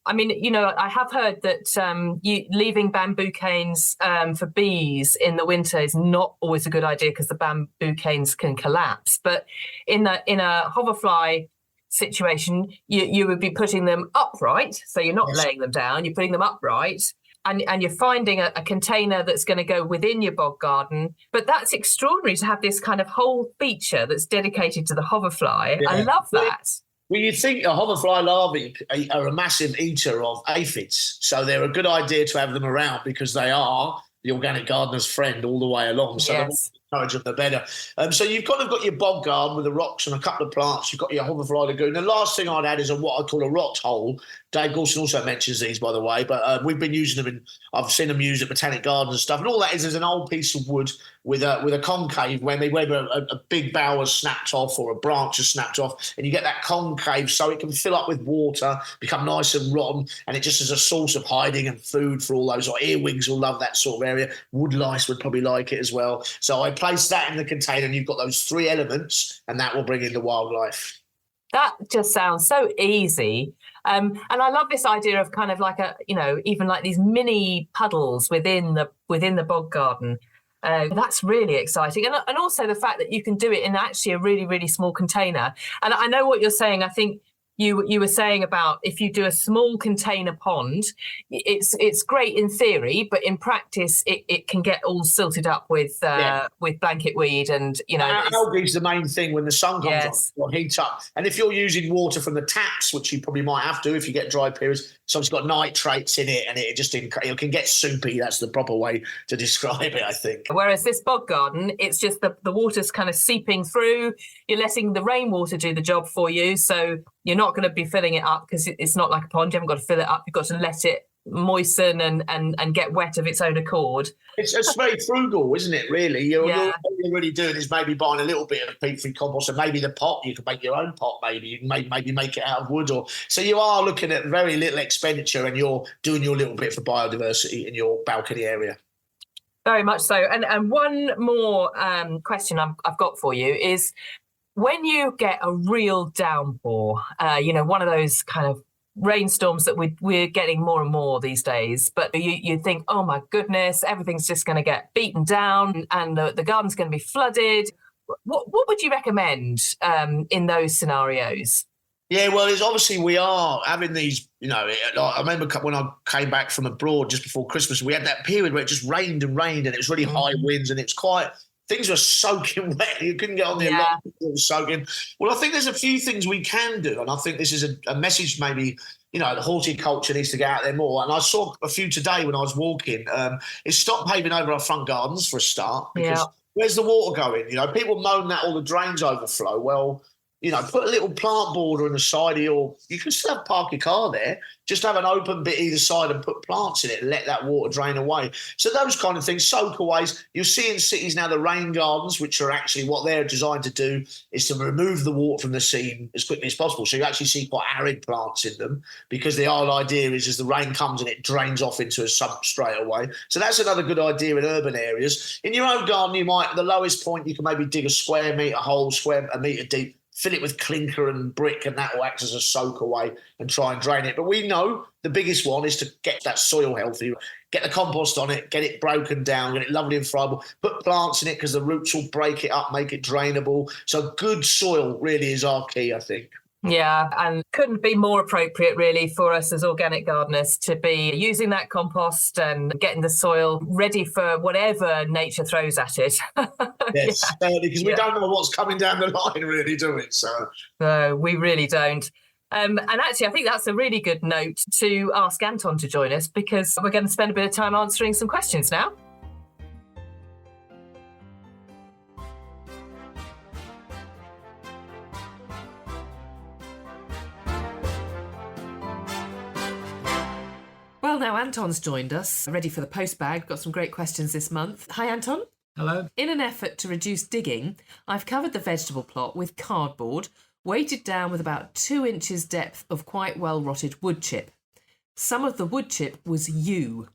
I mean, I have heard that leaving bamboo canes for bees in the winter is not always a good idea, because the bamboo canes can collapse. But in a hoverfly situation, you would be putting them upright, so you're not laying them down, you're putting them upright. And you're finding a container that's going to go within your bog garden. But that's extraordinary to have this kind of whole feature that's dedicated to the hoverfly. Yeah. I love that. Well, you think a hoverfly larvae are a massive eater of aphids, so they're a good idea to have them around, because they are. the organic gardener's friend all the way along. So the more you encourage them, the better. So you've kind of got your bog garden with the rocks and a couple of plants. You've got your hoverfly lagoon. The last thing I'd add is what I call a rot hole. Dave Gorson also mentions these, by the way, but we've been using them I've seen them used at botanic gardens and stuff. And all that is an old piece of wood with a concave where a big bough has snapped off or a branch has snapped off, and you get that concave so it can fill up with water, become nice and rotten, and it just is a source of hiding and food for all those. Like earwigs will love that sort of area. Wood lice would probably like it as well. So I place that in the container, and you've got those three elements, and that will bring in the wildlife. That just sounds so easy. And I love this idea of kind of like even like these mini puddles within the bog garden. That's really exciting. And also the fact that you can do it in actually a really, really small container. And I know what you're saying. I think you were saying about if you do a small container pond, it's great in theory, but in practice it can get all silted up with blanket weed and algae's the main thing when the sun comes on, it'll heat up. And if you're using water from the taps, which you probably might have to if you get dry periods, so it's got nitrates in it and it can get soupy. That's the proper way to describe it, I think. Whereas this bog garden, it's just the water's kind of seeping through. You're letting the rainwater do the job for you, so you're not going to be filling it up because it's not like a pond. You haven't got to fill it up. You've got to let it moisten and get wet of its own accord. It's very frugal, isn't it, really? All you're really doing is maybe buying a little bit of peat-free compost and maybe the pot. You can make your own pot, maybe. You can maybe make it out of wood. So you are looking at very little expenditure and you're doing your little bit for biodiversity in your balcony area. Very much so. And one more question I've got for you is, when you get a real downpour, one of those kind of rainstorms that we're getting more and more these days, but you think, oh my goodness, everything's just going to get beaten down and the garden's going to be flooded. What would you recommend in those scenarios? Yeah, well, it's obviously we are having these, I remember when I came back from abroad just before Christmas, we had that period where it just rained and rained and it was really high winds and it's things were soaking wet. You couldn't get on the alarm. It was soaking. Well, I think there's a few things we can do. And I think this is a message maybe, the horticulture needs to get out there more. And I saw a few today when I was walking. Is stop paving over our front gardens for a start. Because where's the water going? People moan that all the drains overflow. Well, put a little plant border on the side of you can still park your car there, just have an open bit either side and put plants in it and let that water drain away. So those kind of things, soakaways. You'll see in cities now the rain gardens, which are actually what they're designed to do is to remove the water from the seam as quickly as possible. So you actually see quite arid plants in them because the whole idea is as the rain comes and it drains off into a sump straight away. So that's another good idea in urban areas. In your own garden, the lowest point, you can maybe dig a square metre hole, a metre deep, fill it with clinker and brick, and that will act as a soak away and try and drain it. But we know the biggest one is to get that soil healthy, get the compost on it, get it broken down, get it lovely and friable, put plants in it because the roots will break it up, make it drainable. So good soil really is our key, I think. Yeah, and couldn't be more appropriate really for us as organic gardeners to be using that compost and getting the soil ready for whatever nature throws at it. Yes, because we don't know what's coming down the line really, do we? No, we really don't. And actually, I think that's a really good note to ask Anton to join us because we're going to spend a bit of time answering some questions now. Well, now Anton's joined us, ready for the post bag. Got some great questions this month. Hi, Anton. Hello. In an effort to reduce digging, I've covered the vegetable plot with cardboard, weighted down with about 2 inches depth of quite well-rotted wood chip. Some of the wood chip was yew.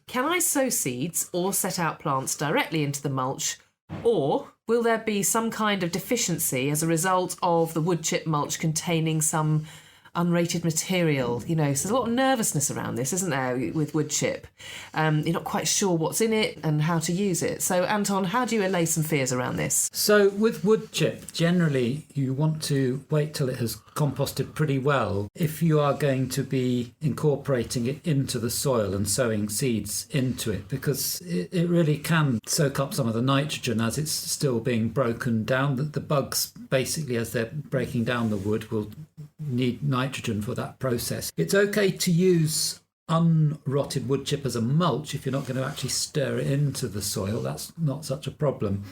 Can I sow seeds or set out plants directly into the mulch, or will there be some kind of deficiency as a result of the wood chip mulch containing some unrated material? So there's a lot of nervousness around this, isn't there, with wood chip? You're not quite sure what's in it and how to use it. So, Anton, how do you allay some fears around this? So with wood chip, generally you want to wait till it has composted pretty well if you are going to be incorporating it into the soil and sowing seeds into it, because it really can soak up some of the nitrogen as it's still being broken down. The bugs, basically, as they're breaking down the wood, will need nitrogen for that process. It's okay to use unrotted wood chip as a mulch, if you're not going to actually stir it into the soil, that's not such a problem.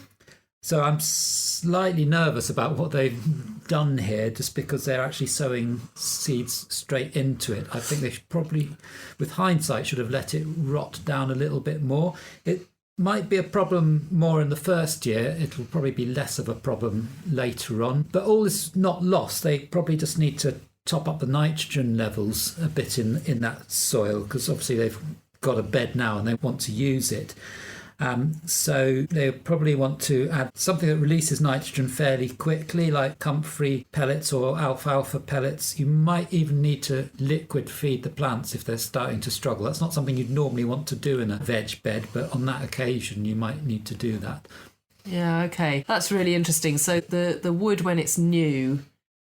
So I'm slightly nervous about what they've done here, just because they're actually sowing seeds straight into it. I think they should probably, with hindsight, should have let it rot down a little bit more. It might be a problem more in the first year. It'll probably be less of a problem later on. But all is not lost. They probably just need to top up the nitrogen levels a bit in that soil, because obviously they've got a bed now and they want to use it. So they probably want to add something that releases nitrogen fairly quickly, like comfrey pellets or alfalfa pellets. You might even need to liquid feed the plants if they're starting to struggle. That's not something you'd normally want to do in a veg bed, but on that occasion you might need to do that. Yeah, okay. That's really interesting. So the wood, when it's new,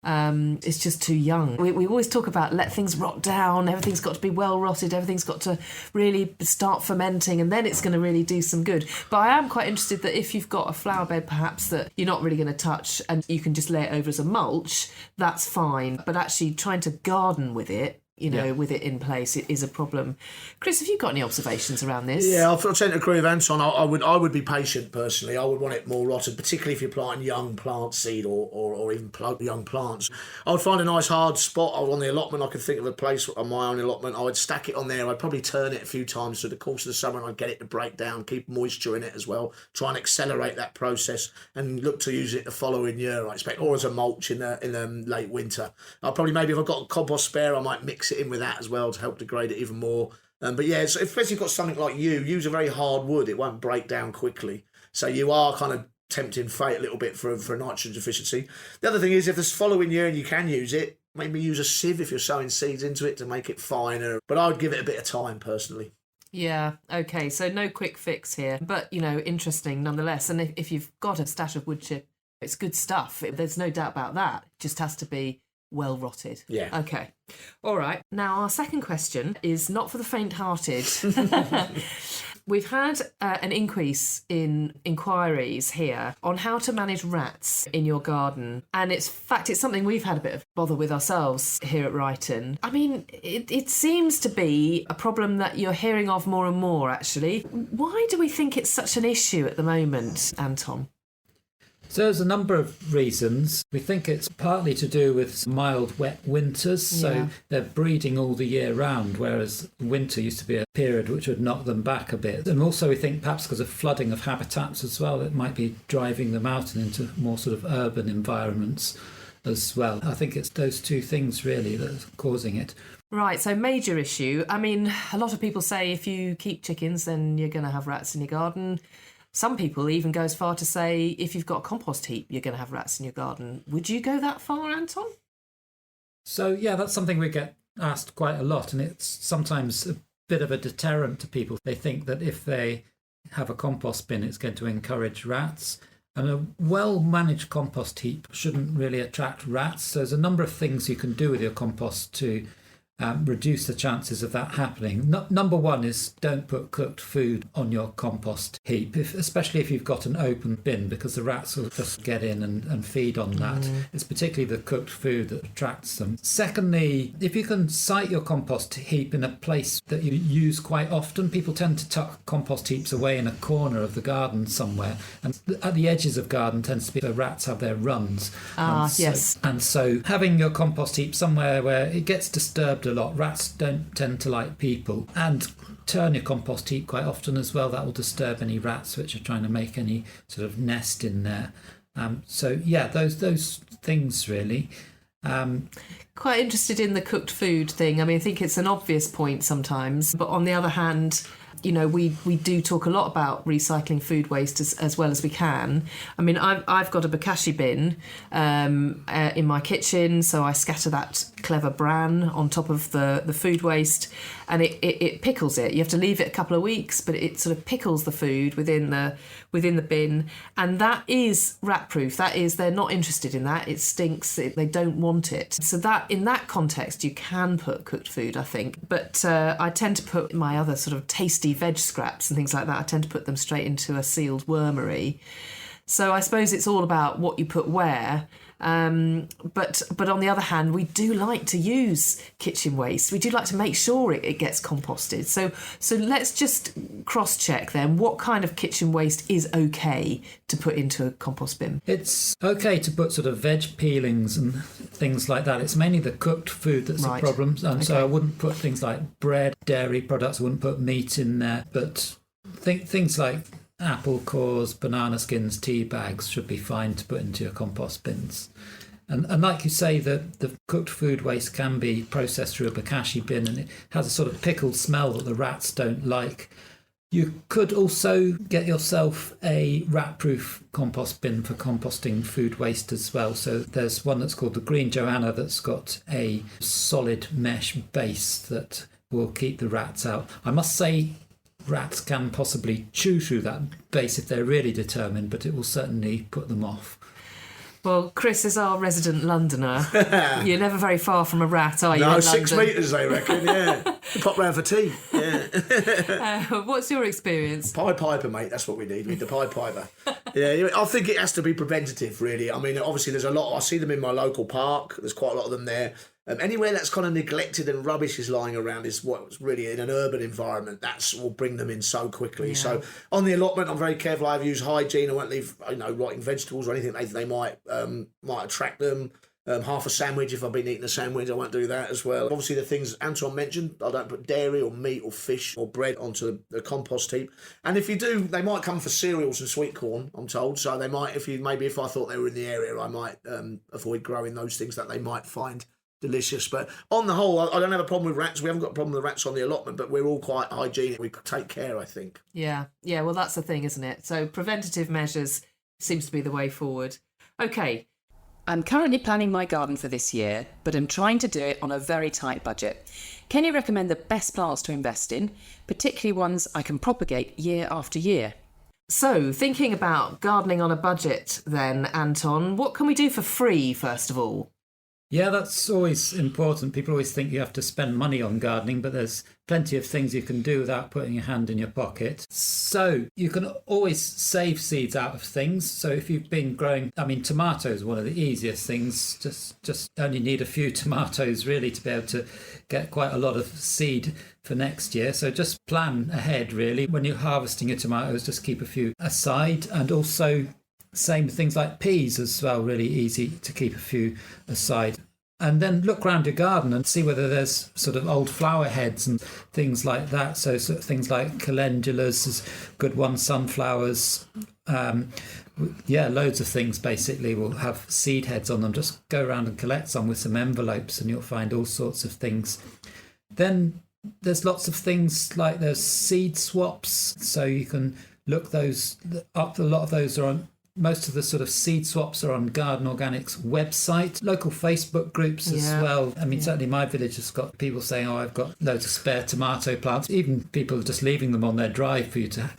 it's just too young. We always talk about let things rot down, everything's got to be well rotted, everything's got to really start fermenting, and then it's going to really do some good. But I am quite interested that if you've got a flower bed perhaps that you're not really going to touch and you can just lay it over as a mulch, that's fine. But actually trying to garden with it, with it in place, it is a problem. Chris, have you got any observations around this? Yeah, I tend to agree with Anton. I would be patient personally. I would want it more rotted, particularly if you're planting young plant seed or even young plants. I would find a nice hard spot on the allotment. I could think of a place on my own allotment. I would stack it on there. I'd probably turn it a few times through the course of the summer, and I'd get it to break down, keep moisture in it as well, try and accelerate that process, and look to use it the following year, I expect, or as a mulch in the late winter. I'll probably, maybe if I've got a compost spare, I might mix it in with that as well to help degrade it even more. But yeah, so especially if you've got something like use a very hard wood, it won't break down quickly. So you are kind of tempting fate a little bit for nitrogen deficiency. The other thing is, if this following year and you can use it, maybe use a sieve if you're sowing seeds into it to make it finer. But I would give it a bit of time personally. Yeah, okay, so no quick fix here, but interesting nonetheless. And if you've got a stash of wood chip, it's good stuff. There's no doubt about that. It just has to be well rotted. Yeah. Okay. All right. Now, our second question is not for the faint-hearted. We've had an increase in inquiries here on how to manage rats in your garden. And it's something we've had a bit of bother with ourselves here at Ryton. I mean, it seems to be a problem that you're hearing of more and more, actually. Why do we think it's such an issue at the moment, Anton? So there's a number of reasons. We think it's partly to do with mild, wet winters. So they're breeding all the year round, whereas winter used to be a period which would knock them back a bit. And also we think perhaps because of flooding of habitats as well, it might be driving them out and into more sort of urban environments as well. I think it's those two things really that are causing it. Right, so major issue. I mean, a lot of people say if you keep chickens, then you're going to have rats in your garden. Some people even go as far to say if you've got a compost heap, you're going to have rats in your garden. Would you go that far, Anton? So, yeah, that's something we get asked quite a lot, and it's sometimes a bit of a deterrent to people. They think that if they have a compost bin, it's going to encourage rats. And a well-managed compost heap shouldn't really attract rats. So there's a number of things you can do with your compost to reduce the chances of that happening. Number one is don't put cooked food on your compost heap, especially if you've got an open bin, because the rats will just get in and feed on that. It's particularly the cooked food that attracts them. Secondly, if you can site your compost heap in a place that you use quite often, people tend to tuck compost heaps away in a corner of the garden somewhere, and at the edges of garden tends to be where rats have their runs. Yes. And so having your compost heap somewhere where it gets disturbed a lot. Rats don't tend to like people, and turn your compost heap quite often as well. That will disturb any rats which are trying to make any sort of nest in there. So yeah, those things really. Quite interested in the cooked food thing. I mean, I think it's an obvious point sometimes, but on the other hand, we do talk a lot about recycling food waste as well as we can. I mean, I've got a bokashi bin in my kitchen, so I scatter that clever bran on top of the food waste, and it pickles it. You have to leave it a couple of weeks, but it sort of pickles the food within the bin, and that is rat proof. That is, they're not interested in that. It stinks. They don't want it. So that in that context, you can put cooked food, I think. But I tend to put my other sort of tasty veg scraps and things like that. I tend to put them straight into a sealed wormery. So I suppose it's all about what you put where. But on the other hand, we do like to use kitchen waste. We do like to make sure it gets composted. So let's just cross-check then. What kind of kitchen waste is okay to put into a compost bin? It's okay to put sort of veg peelings and things like that. It's mainly the cooked food that's a problem. So I wouldn't put things like bread, dairy products. I wouldn't put meat in there. But things like apple cores, banana skins, tea bags should be fine to put into your compost bins. And like you say, the cooked food waste can be processed through a bokashi bin, and it has a sort of pickled smell that the rats don't like. You could also get yourself a rat-proof compost bin for composting food waste as well. So there's one that's called the Green Joanna that's got a solid mesh base that will keep the rats out. I must say, rats can possibly chew through that base if they're really determined, but it will certainly put them off. Well, Chris is our resident Londoner. You're never very far from a rat, are you? No, in 6 London? metres, they reckon, yeah. Pop round for tea, yeah. What's your experience? Pied Piper, mate, that's what we need. We need the Pied Piper. Yeah, I think it has to be preventative, really. I mean, obviously, there's a lot. I see them in my local park. There's quite a lot of them there. Anywhere that's kind of neglected and rubbish is lying around is what's really in an urban environment. That's will bring them in so quickly. Yeah. So on the allotment, I'm very careful. I've used hygiene. I won't leave, rotting vegetables or anything they might attract them. Half a sandwich, if I've been eating a sandwich, I won't do that as well. Obviously, the things Anton mentioned, I don't put dairy or meat or fish or bread onto the compost heap. And if you do, they might come for cereals and sweet corn, I'm told. So they might, if I thought they were in the area, I might avoid growing those things that they might find delicious. But on the whole, I don't have a problem with rats. We haven't got a problem with rats on the allotment, but we're all quite hygienic. We take care, I think. Yeah, well, that's the thing, isn't it? So preventative measures seems to be the way forward. Okay. I'm currently planning my garden for this year, but I'm trying to do it on a very tight budget. Can you recommend the best plants to invest in, particularly ones I can propagate year after year? So, thinking about gardening on a budget then, Anton, what can we do for free, first of all? Yeah, that's always important. People always think you have to spend money on gardening, but there's plenty of things you can do without putting your hand in your pocket. So you can always save seeds out of things. So if you've been growing, tomatoes are one of the easiest things. Just only need a few tomatoes really to be able to get quite a lot of seed for next year. So just plan ahead really. When you're harvesting your tomatoes, just keep a few aside. And also same things like peas as well, really easy to keep a few aside. And then look around your garden and see whether there's sort of old flower heads and things like that. So sort of things like calendulas is good ones, sunflowers. Loads of things basically will have seed heads on them. Just go around and collect some with some envelopes and you'll find all sorts of things. Then there's lots of things like there's seed swaps. So you can look those up. A lot of those are on. Most of the sort of seed swaps are on Garden Organic's website, local Facebook groups as well. Certainly my village has got people saying, I've got loads of spare tomato plants. Even people just leaving them on their drive for you to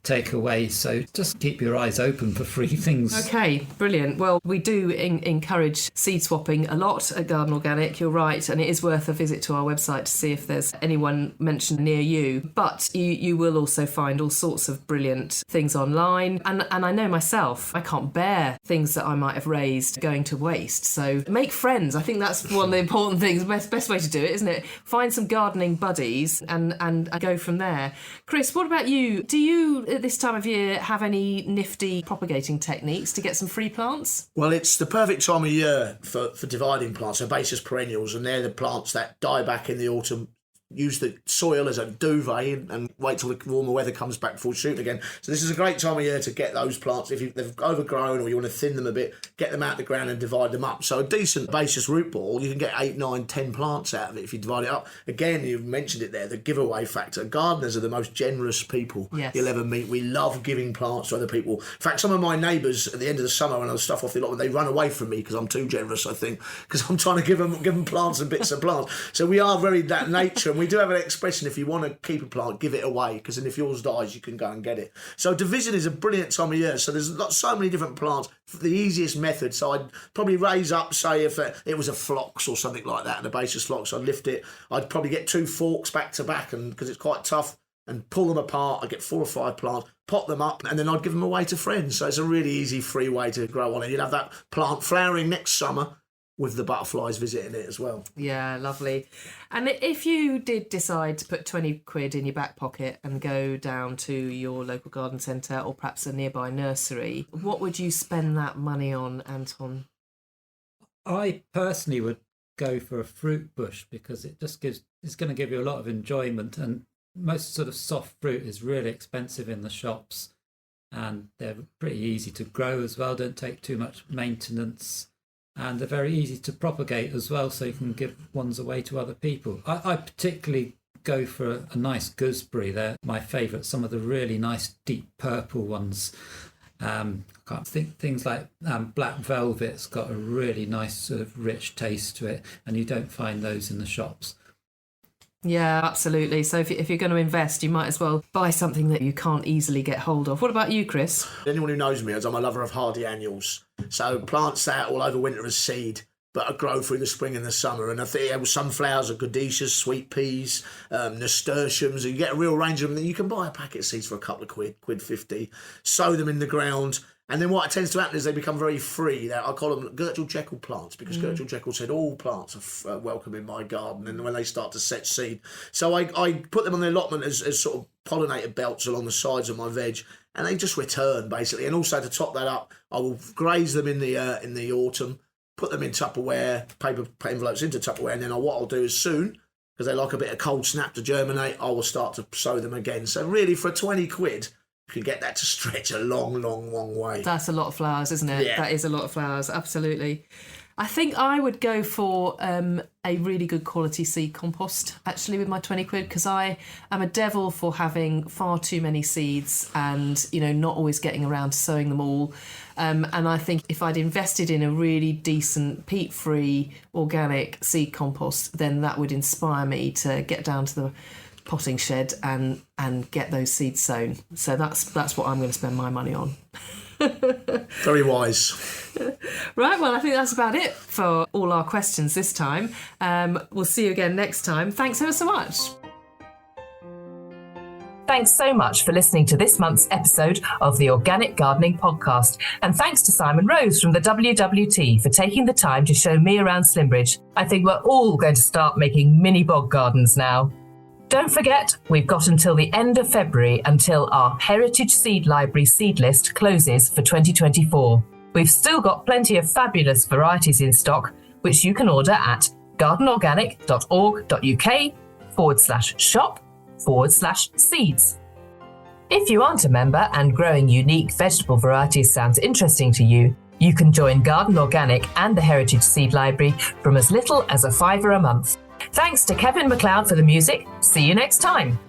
take away. So just keep your eyes open for free things. Okay, brilliant. Well, we do encourage seed swapping a lot at Garden Organic, you're right. And it is worth a visit to our website to see if there's anyone mentioned near you. But you will also find all sorts of brilliant things online. And I know myself, I can't bear things that I might have raised going to waste. So make friends. I think that's one of the important things. Best way to do it, isn't it? Find some gardening buddies and go from there. Chris, what about you? Do you, at this time of year, have any nifty propagating techniques to get some free plants? Well, it's the perfect time of year for dividing plants, herbaceous perennials, and they're the plants that die back in the autumn. Use the soil as a duvet and wait till the warmer weather comes back before shooting again. So this is a great time of year to get those plants. If they've overgrown or you want to thin them a bit, get them out of the ground and divide them up. So a decent herbaceous root ball, you can get 8, 9, 10 plants out of it if you divide it up. Again, you've mentioned it there, the giveaway factor. Gardeners are the most generous people you'll ever meet. We love giving plants to other people. In fact, some of my neighbours at the end of the summer when I was stuff off the allotment, they run away from me because I'm too generous, I think, because I'm trying to give them plants and bits of plants. So we are very that nature. We do have an expression, if you want to keep a plant, give it away, because then if yours dies, you can go and get it. So division is a brilliant time of year. So there's so many different plants. The easiest method, so I'd probably raise up, say if it was a phlox or something like that, and a herbaceous phlox, I'd lift it. I'd probably get 2 forks back to back, and because it's quite tough, and pull them apart. I get 4 or 5 plants, pot them up, and then I'd give them away to friends. So it's a really easy, free way to grow on it. You'd have that plant flowering next summer with the butterflies visiting it as well. Yeah, lovely. And if you did decide to put 20 quid in your back pocket and go down to your local garden centre or perhaps a nearby nursery, what would you spend that money on, Anton? I personally would go for a fruit bush because it's going to give you a lot of enjoyment, and most sort of soft fruit is really expensive in the shops, and they're pretty easy to grow as well, don't take too much maintenance, and they're very easy to propagate as well, so you can give ones away to other people. I particularly go for a nice gooseberry. They're my favourite, some of the really nice deep purple ones. I can't think things like black velvet's got a really nice sort of rich taste to it, and you don't find those in the shops. Yeah, absolutely. So if you're going to invest, you might as well buy something that you can't easily get hold of. What about you, Chris? Anyone who knows me, I'm a lover of hardy annuals. So plants that all over winter as seed, but grow through the spring and the summer. And I think sunflowers, godetias, sweet peas, nasturtiums. You get a real range of them. You can buy a packet of seeds for a couple of quid 50, sow them in the ground. And then what tends to happen is they become very free. I call them Gertrude Jekyll plants because Gertrude Jekyll said all plants are welcome in my garden, and when they start to set seed. So I put them on the allotment as sort of pollinated belts along the sides of my veg, and they just return basically. And also to top that up, I will graze them in the autumn, put them in Tupperware, paper envelopes into Tupperware, and then what I'll do is soon, because they like a bit of cold snap to germinate, I will start to sow them again. So really for 20 quid, you can get that to stretch a long, long, long way. That's a lot of flowers, isn't it? Yeah. That is a lot of flowers, absolutely. I think I would go for a really good quality seed compost, actually, with my 20 quid, because I am a devil for having far too many seeds and, not always getting around to sowing them all. And I think if I'd invested in a really decent peat-free organic seed compost, then that would inspire me to get down to the potting shed and get those seeds sown. So that's what I'm going to spend my money on. Very wise. Right, well, I think that's about it for all our questions this time. We'll see you again next time. Thanks ever so much. Thanks so much for listening to this month's episode of the Organic Gardening Podcast. And thanks to Simon Rose from the WWT for taking the time to show me around Slimbridge. I think we're all going to start making mini bog gardens now. Don't forget, we've got until the end of February until our Heritage Seed Library seed list closes for 2024. We've still got plenty of fabulous varieties in stock, which you can order at gardenorganic.org.uk/shop/seeds. If you aren't a member and growing unique vegetable varieties sounds interesting to you, you can join Garden Organic and the Heritage Seed Library from as little as £5 a month. Thanks to Kevin MacLeod for the music. See you next time.